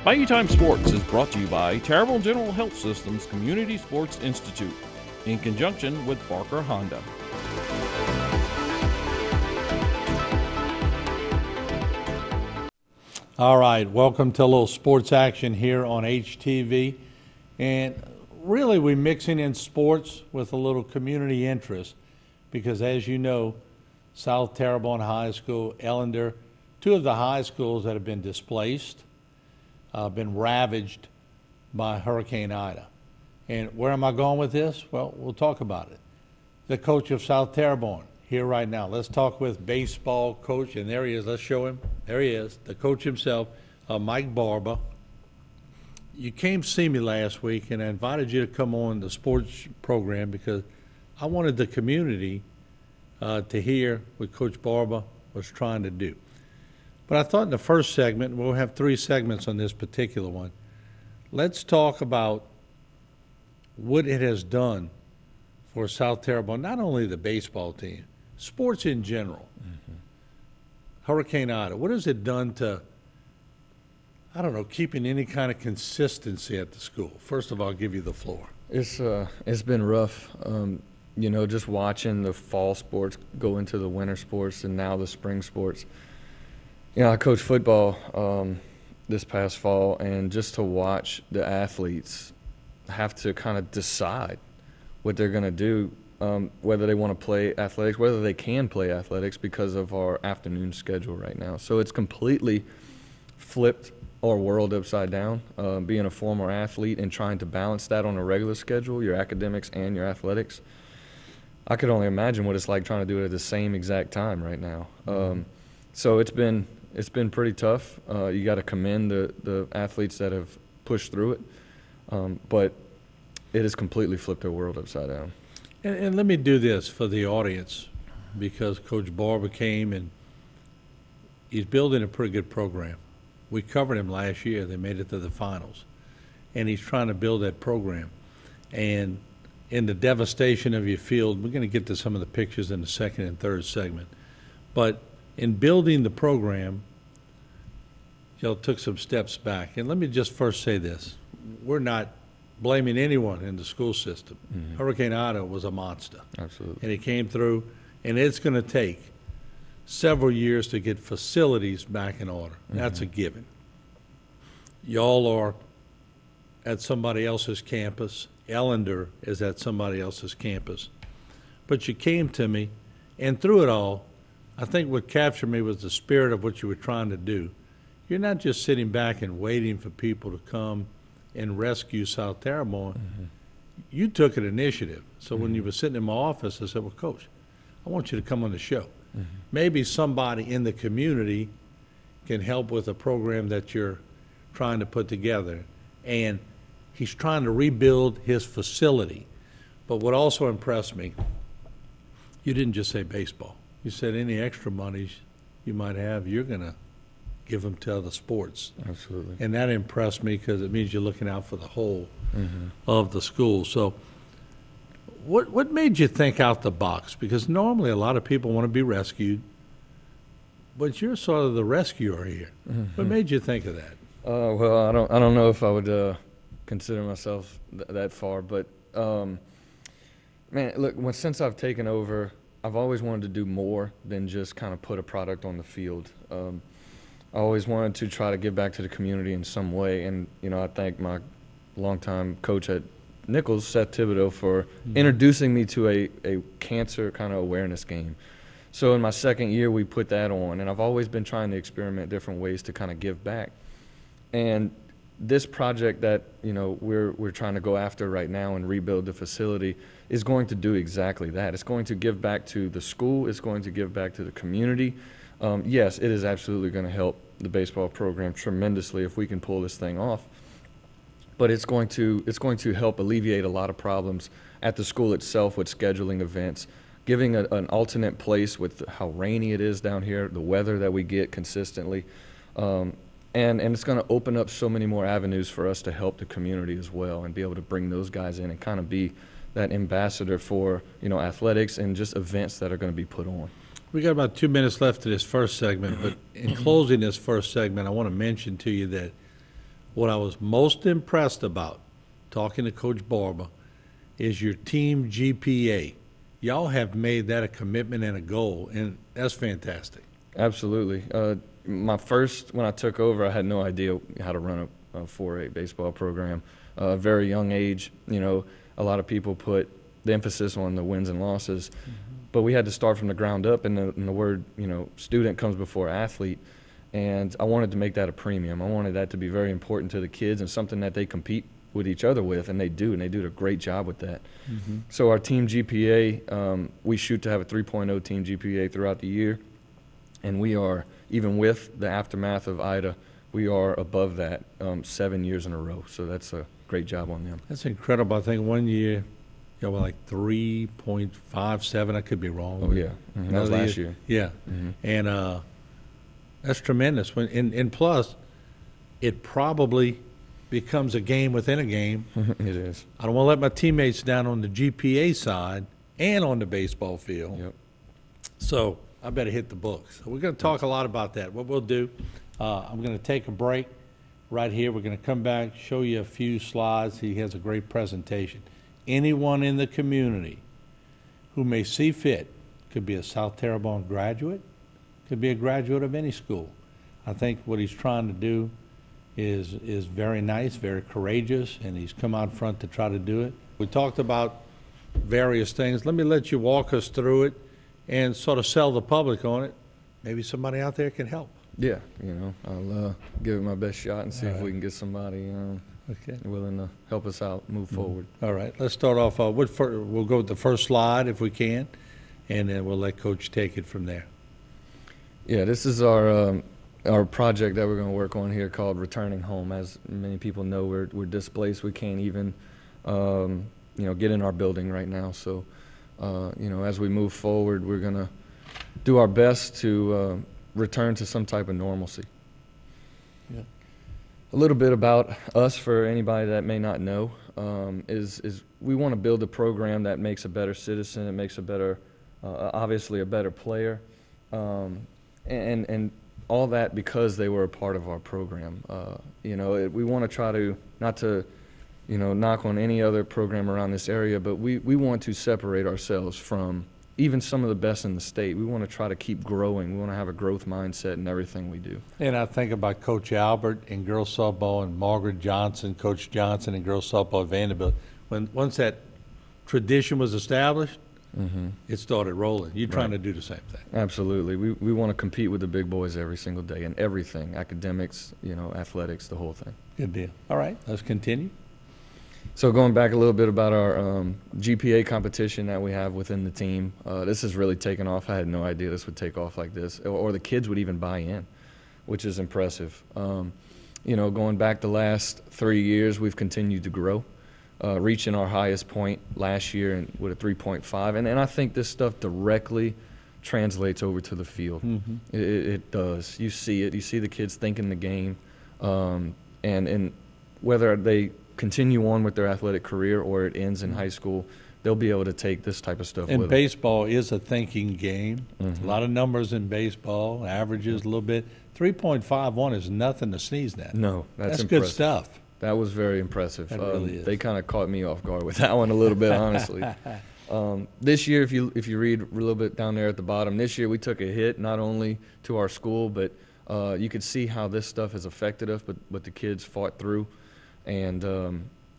Bayou Time Sports is brought to you by Terrible General Health System's Community Sports Institute in conjunction with Barker Honda. All right, welcome to a little sports action here on HTV. And really we're mixing in sports with a little community interest because, as you know, South Terrebonne High School, Ellender, two of the high schools that have been displaced, been ravaged by Hurricane Ida. And where am I going with this? Well, we'll talk about it. The coach of South Terrebonne here right now. Let's talk with baseball coach, and there he is. Let's show him. There he is, the coach himself, Mike Barba. You came to see me last week, and I invited you to come on the sports program because I wanted the community to hear what Coach Barba was trying to do. But I thought in the first segment, we'll have 3 segments on this particular one, let's talk about what it has done for South Terrebonne, not only the baseball team, sports in general. Hurricane Ida, what has it done to, I don't know, keeping any kind of consistency at the school? First of all, I'll give you the floor. It's been rough. You know, just watching the fall sports go into the winter sports and now the spring sports. You know, I coached football this past fall, and just to watch the athletes have to kind of decide what they're going to do, whether they want to play athletics, whether they can play athletics because of our afternoon schedule right now. So it's completely flipped our world upside down, being a former athlete and trying to balance that on a regular schedule, your academics and your athletics. I could only imagine what it's like trying to do it at the same exact time right now. So it's been pretty tough. You got to commend the athletes that have pushed through it, but it has completely flipped our world upside down. And let me do this for the audience, because Coach Barber came and he's building a pretty good program. We covered him last year. They made it to the finals. And he's trying to build that program. And in the devastation of your field, we're going to get to some of the pictures in the second and third segment. But in building the program, y'all took some steps back. And let me just first say this. We're not blaming anyone in the school system. Hurricane Ida was a monster. Absolutely. And it came through, and it's going to take several years to get facilities back in order. That's a given. Y'all are at somebody else's campus. Ellender is at somebody else's campus. But you came to me, and through it all, I think what captured me was the spirit of what you were trying to do. You're not just sitting back and waiting for people to come and rescue South Terrebonne. You took an initiative. So when you were sitting in my office, I said, well, Coach, I want you to come on the show. Maybe somebody in the community can help with a program that you're trying to put together. And he's trying to rebuild his facility. But what also impressed me, you didn't just say baseball. You said any extra monies you might have, you're going to give them to other sports. Absolutely. And that impressed me because it means you're looking out for the whole of the school. So what made you think out the box? Because normally a lot of people want to be rescued, but you're sort of the rescuer here. What made you think of that? Well, I don't know if I would consider myself that far, but man, look, since I've taken over, I've always wanted to do more than just kind of put a product on the field. I always wanted to try to give back to the community in some way, and you know, I thank my longtime coach at Nichols, Seth Thibodeau, for introducing me to a cancer kind of awareness game. So in my second year, we put that on, and I've always been trying to experiment different ways to kind of give back. And this project that, you know, we're trying to go after right now and rebuild the facility is going to do exactly that. It's going to give back to the school. It's going to give back to the community. Yes, it is absolutely going to help the baseball program tremendously if we can pull this thing off. But it's going to help alleviate a lot of problems at the school itself with scheduling events, giving an alternate place with how rainy it is down here, the weather that we get consistently. And it's going to open up so many more avenues for us to help the community as well and be able to bring those guys in and kind of be that ambassador for, you know, athletics and just events that are going to be put on. We got about 2 minutes left to this first segment, but in closing this first segment, I want to mention to you that what I was most impressed about, talking to Coach Barba, is your team GPA. Y'all have made that a commitment and a goal, and that's fantastic. Absolutely. When I took over, I had no idea how to run a 4A baseball program. A very young age, a lot of people put the emphasis on the wins and losses, but we had to start from the ground up, and the word, student comes before athlete, and I wanted to make that a premium. I wanted that to be very important to the kids and something that they compete with each other with, and they do a great job with that. So our team GPA, we shoot to have a 3.0 team GPA throughout the year, and we are, even with the aftermath of Ida, we are above that 7 years in a row. So that's a great job on them. That's incredible. I think one year, you know, like 3.57. I could be wrong. Oh, yeah. That was last year. Yeah. And that's tremendous. And plus, it probably becomes a game within a game. It is. I don't want to let my teammates down on the GPA side and on the baseball field. Yep. So I better hit the books. We're going to talk a lot about that. What we'll do, I'm going to take a break right here. We're going to come back, show you a few slides. He has a great presentation. Anyone in the community who may see fit, could be a South Terrebonne graduate, could be a graduate of any school. I think what he's trying to do is very nice, very courageous, and he's come out front to try to do it. We talked about various things. Let me let you walk us through it and sort of sell the public on it. Maybe somebody out there can help. Yeah, I'll give it my best shot and see if we can get somebody willing to help us out, move forward. All right, let's start off. We'll go with the first slide if we can, and then we'll let Coach take it from there. Yeah, this is our project that we're going to work on here called Returning Home. As many people know, we're displaced. We can't even, get in our building right now. So, as we move forward, we're going to do our best to return to some type of normalcy. Yeah. A little bit about us for anybody that may not know is we want to build a program that makes a better citizen, it makes a better, obviously a better player, and all that because they were a part of our program. We want to try to, not to, knock on any other program around this area, but we want to separate ourselves from even some of the best in the state. We want to try to keep growing. We want to have a growth mindset in everything we do. And I think about Coach Albert in girls softball and Margaret Johnson, Coach Johnson in girls softball at Vanderbilt. Once that tradition was established, it started rolling. You're trying to do the same thing. Absolutely. We want to compete with the big boys every single day in everything, academics, athletics, the whole thing. Good deal. All right, let's continue. So going back a little bit about our GPA competition that we have within the team, this has really taken off. I had no idea this would take off like this, or the kids would even buy in, which is impressive. Going back the last 3 years, we've continued to grow, reaching our highest point last year with a 3.5. And I think this stuff directly translates over to the field. It does. You see it. You see the kids thinking the game, and whether they continue on with their athletic career or it ends in high school, they'll be able to take this type of stuff with them. And baseball is a thinking game. A lot of numbers in baseball, averages a little bit. 3.51 is nothing to sneeze at. No, that's impressive. Good stuff. That was very impressive. That really is. They kind of caught me off guard with that one a little bit, honestly. This year, if you read a little bit down there at the bottom, this year we took a hit not only to our school, but you could see how this stuff has affected us, but the kids fought through. And,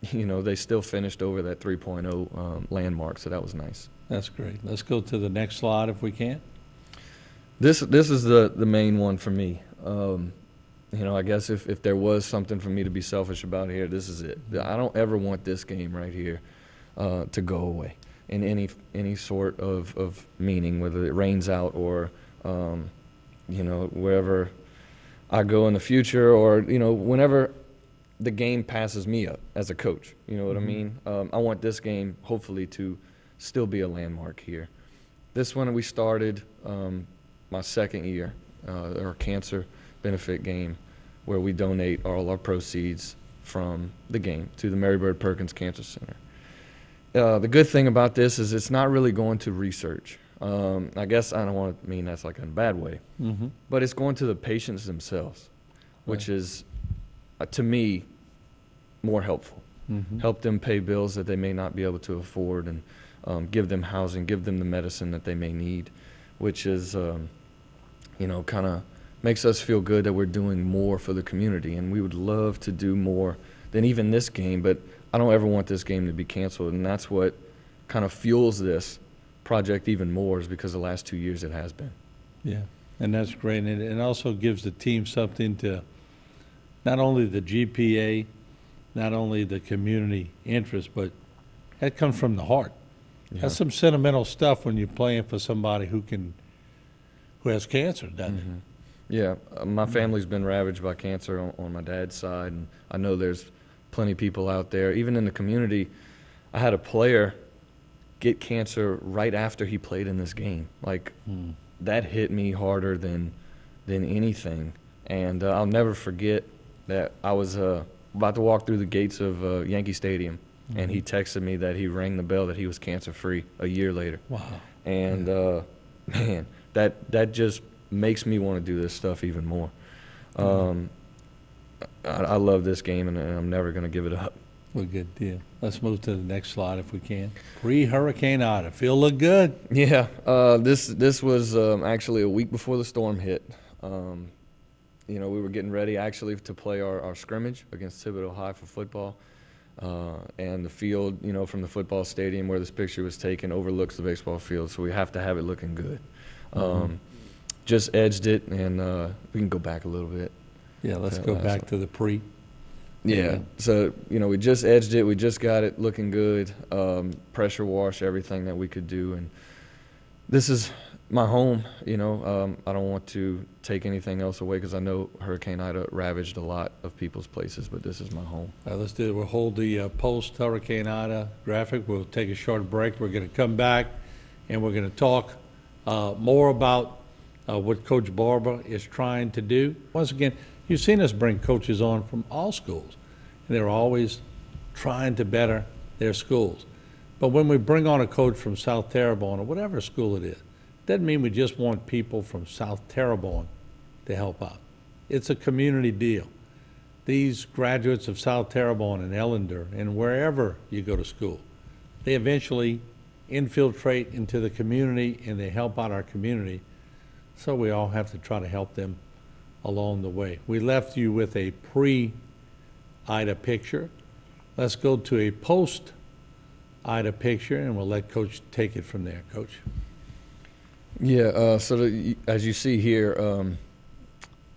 they still finished over that 3.0 landmark, so that was nice. That's great. Let's go to the next slide if we can. This is the main one for me. I guess if there was something for me to be selfish about here, this is it. I don't ever want this game right here to go away in any sort of meaning, whether it rains out or, wherever I go in the future or, whenever the game passes me up as a coach. You know what I mean? I want this game, hopefully, to still be a landmark here. This one we started my second year, our cancer benefit game, where we donate all our proceeds from the game to the Mary Bird Perkins Cancer Center. The good thing about this is it's not really going to research. I guess I don't want to mean that's like in a bad way, but it's going to the patients themselves, which is, to me, more helpful. Help them pay bills that they may not be able to afford, and give them housing, give them the medicine that they may need, which is, kind of makes us feel good that we're doing more for the community. And we would love to do more than even this game, but I don't ever want this game to be canceled. And that's what kind of fuels this project even more, is because the last 2 years it has been. Yeah, and that's great. And it also gives the team something to, not only the GPA, not only the community interest, but that comes from the heart. Yeah. That's some sentimental stuff when you're playing for somebody who has cancer, doesn't it? Yeah, my family's been ravaged by cancer on my dad's side, and I know there's plenty of people out there, even in the community. I had a player get cancer right after he played in this game. Like, that hit me harder than anything. And I'll never forget that I was about to walk through the gates of Yankee Stadium, and he texted me that he rang the bell that he was cancer-free a year later. Wow. And, man, that just makes me want to do this stuff even more. I love this game, and I'm never going to give it up. Well, good deal. Let's move to the next slide if we can. Pre-Hurricane Ida. Feel look good. Yeah, this was actually a week before the storm hit. We were getting ready actually to play our scrimmage against Thibodeau High for football. And the field, from the football stadium where this picture was taken, overlooks the baseball field, so we have to have it looking good. Just edged it, and we can go back a little bit. Yeah, let's go back to the pre. Yeah, so, we just edged it. We just got it looking good, pressure wash, everything that we could do. And this is my home, I don't want to take anything else away, because I know Hurricane Ida ravaged a lot of people's places, but this is my home. Let's do it. We'll hold the post-Hurricane Ida graphic. We'll take a short break. We're going to come back, and we're going to talk more about what Coach Barba is trying to do. Once again, you've seen us bring coaches on from all schools, and they're always trying to better their schools. But when we bring on a coach from South Terrebonne, or whatever school it is, doesn't mean we just want people from South Terrebonne to help out. It's a community deal. These graduates of South Terrebonne and Ellender and wherever you go to school, they eventually infiltrate into the community, and they help out our community. So we all have to try to help them along the way. We left you with a pre-Ida picture. Let's go to a post-Ida picture, and we'll let Coach take it from there. Coach. Yeah, as you see here,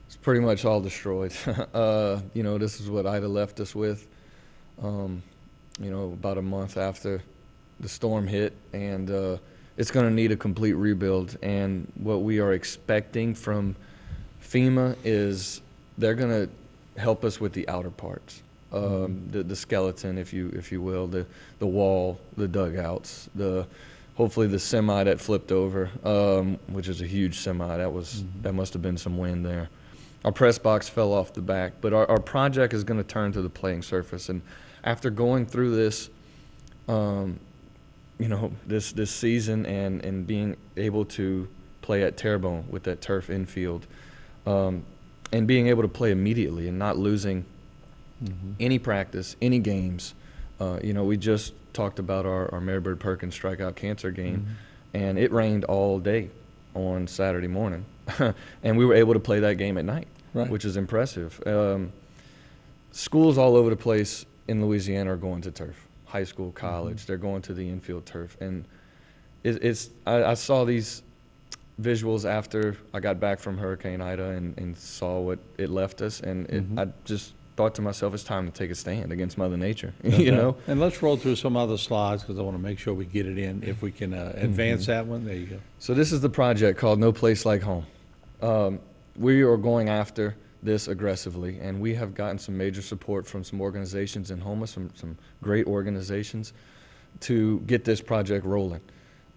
it's pretty much all destroyed. This is what Ida left us with, about a month after the storm hit, and it's going to need a complete rebuild. And what we are expecting from FEMA is they're going to help us with the outer parts, the skeleton, if you will, the wall, the dugouts, hopefully the semi that flipped over, which is a huge semi. That must have been some wind there. Our press box fell off the back, but our project is going to turn to the playing surface. And after going through this, this season and being able to play at Terrebonne with that turf infield, and being able to play immediately and not losing any practice, any games. We just talked about our Mary Bird Perkins strikeout cancer game, and it rained all day on Saturday morning, and we were able to play that game at night, right, which is impressive. Schools all over the place in Louisiana are going to turf. High school, college, they're going to the infield turf. And I saw these visuals after I got back from Hurricane Ida and saw what it left us, and I just thought to myself, it's time to take a stand against Mother Nature, And let's roll through some other slides, because I want to make sure we get it in. If we can advance that one, there you go. So this is the project called No Place Like Home. We are going after this aggressively, and we have gotten some major support from some organizations in Houma, some great organizations, to get this project rolling.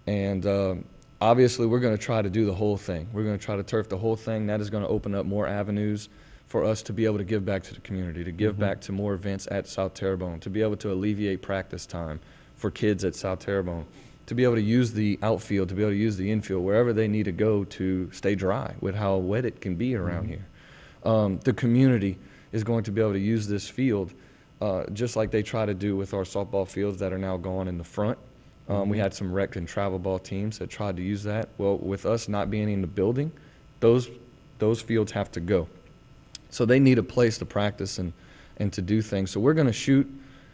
And obviously we're going to try to do the whole thing. We're going to try to turf the whole thing. That is going to open up more avenues for us to be able to give back to the community, to give back to more events at South Terrebonne, to be able to alleviate practice time for kids at South Terrebonne, to be able to use the outfield, to be able to use the infield, wherever they need to go to stay dry with how wet it can be around here. The community is going to be able to use this field just like they try to do with our softball fields that are now gone in the front. We had some rec and travel ball teams that tried to use that. Well, with us not being in the building, those fields have to go. So they need a place to practice and to do things. So we're going to shoot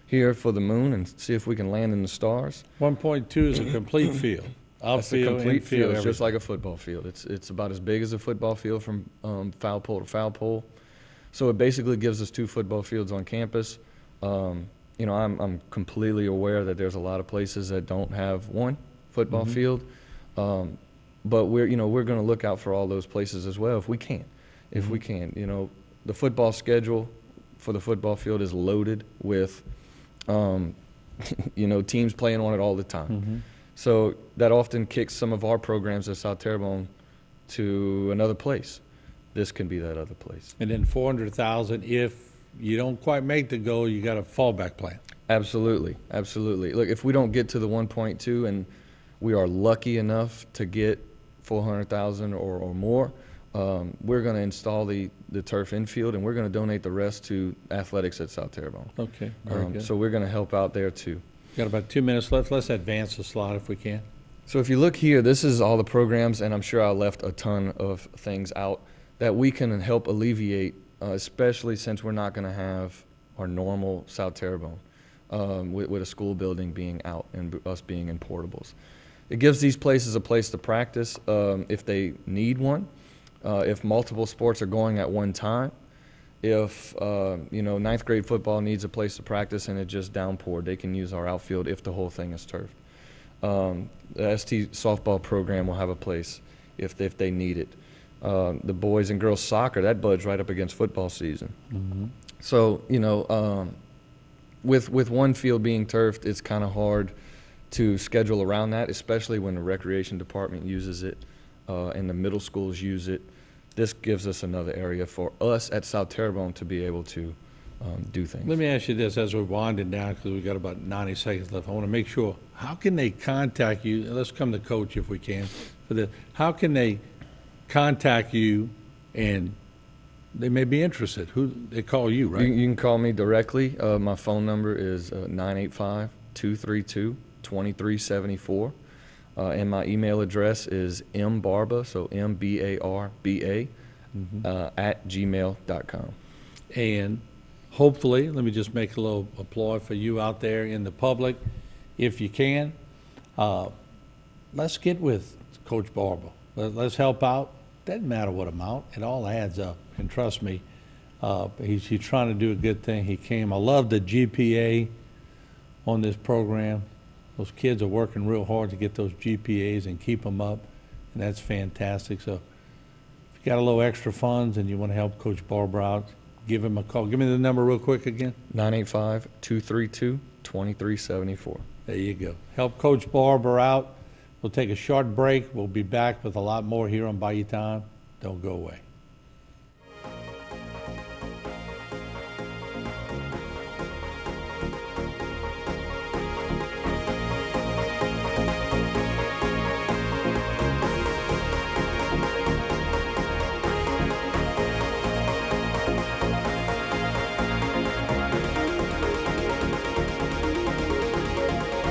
here for the moon and see if we can land in the stars. 1.2 is a complete field. That's a Outfield, complete infield, field. It's everything. just like a football field. It's about as big as a football field from foul pole to foul pole. So it basically gives us 2 football fields on campus. You know, I'm completely aware that there's a lot of places that don't have one football field, but we're going to look out for all those places as well if we can. If we can, you know, the football schedule for the football field is loaded with, you know, teams playing on it all the time. So that often kicks some of our programs at South Terrebonne to another place. This can be that other place. And then 400,000 if you don't quite make the goal, you got a fallback plan. Absolutely, absolutely. Look, if we don't get to the 1.2 and we are lucky enough to get 400,000 or more, we're going to install the turf infield and we're going to donate the rest to athletics at South Terrebonne. Okay, very good. So we're going to help out there too. Got about 2 minutes left. Let's advance the slide if we can. So if you look here, this is all the programs, and I'm sure I left a ton of things out that we can help alleviate, especially since we're not going to have our normal South Terrebonne with a school building being out and us being in portables. It gives these places a place to practice if they need one, if multiple sports are going at one time, if you know, 9th grade football needs a place to practice and it just downpoured, they can use our outfield if the whole thing is turfed. The ST softball program will have a place if they need it. The boys and girls soccer, that buds right up against football season. So, you know, with one field being turfed, it's kind of hard to schedule around that, especially when the recreation department uses it and the middle schools use it. This gives us another area for us at South Terrebonne to be able to do things. Let me ask you this as we're winding down, because we've got about 90 seconds left. I want to make sure, how can they contact you? Let's come to Coach if we can for this. How can they contact you and they may be interested? Who they call you, right? You can call me directly. My phone number is 985-232-2374. And my email address is mbarba, so MBARBA, at gmail.com. And hopefully, let me just make a little applause for you out there in the public. If you can, let's get with Coach Barba. Let's help out. Doesn't matter what amount. It all adds up. And trust me, he's trying to do a good thing. He came. I love the GPA on this program. Those kids are working real hard to get those GPAs and keep them up, and that's fantastic. So if you got a little extra funds and you want to help Coach Barber out, give him a call. Give me the number real quick again. 985-232-2374. There you go. Help Coach Barber out. We'll take a short break. We'll be back with a lot more here on Bayou Time. Don't go away.